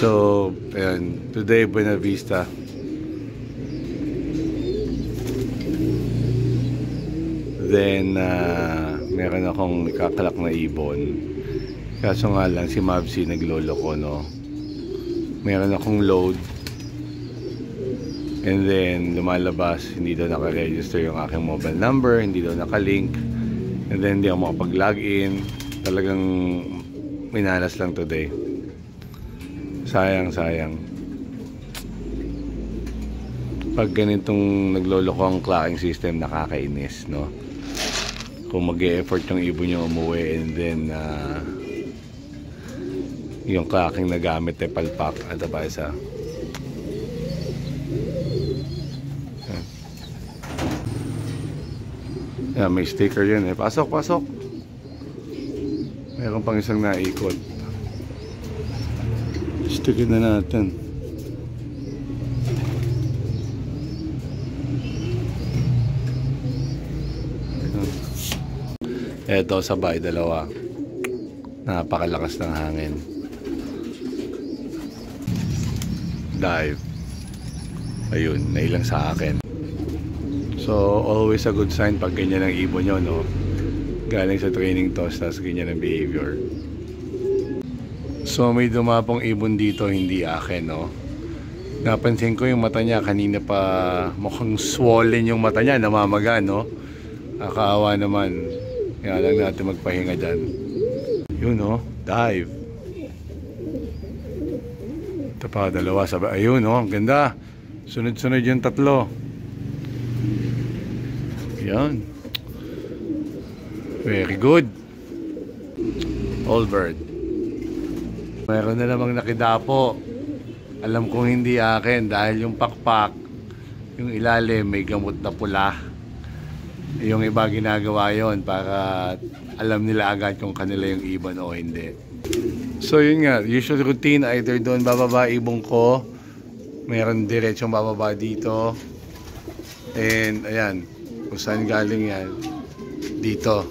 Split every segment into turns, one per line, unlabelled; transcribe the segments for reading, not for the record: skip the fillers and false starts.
So, ayan, today Buena Vista. Then, meron akong ikakalak na ibon. Kaso nga lang, si Mavsi naglolo ko, no? Meron akong load. And then, lumalabas, hindi daw naka-register yung aking mobile number, hindi daw naka-link. And then, hindi ako makapag-login. Talagang minalas lang today. Sayang. Pag ganitong naglolo ko ang clocking system, nakakainis, no? Kung mag-e-effort yung ibon nyo umuwi and then yung clocking na gamit ay palpak at pa isa. Yeah, may sticker yun eh. Pasok. Meron pang isang naikot. Sticker na natin. Eto, sabay, dalawa. Napakalakas ng hangin. Dive. Ayun, nailang sa akin. So, always a good sign pag ganyan ang ibon nyo, no? Galing sa training toss, tas ganyan ang behavior. So, may dumapong ibon dito, hindi akin, no? Napansin ko yung mata niya, kanina pa mukhang swollen yung mata niya, namamaga, no? Nakakaawa naman. Kaya lang natin magpahinga dyan. Yun, no? Dive. Ito pa, dalawa. Ayun, no? Ang ganda. Sunod-sunod yung tatlo. Yan. Very good. All bird. Meron na namang nakidapo. Alam kong hindi akin dahil yung pakpak, yung ilalim may gamot na pula. Yung iba ginagawa yon para alam nila agad kung kanila yung ibon o hindi. So yun nga, usual routine, either doon bababa ibon ko, meron diretsong bababa dito, and ayan, kung saan galing yan, dito,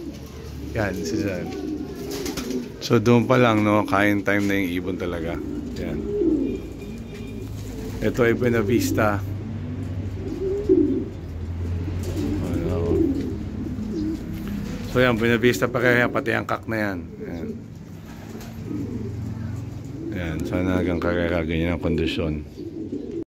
yan, sisan. So doon pa lang, no, kain time na yung ibon talaga. Yan. Ito ay Buena Vista. So yan, Buena Vista pa kaya, pati ang kak na yan. Yan, sana hanggang karera, ganyan ang kondisyon.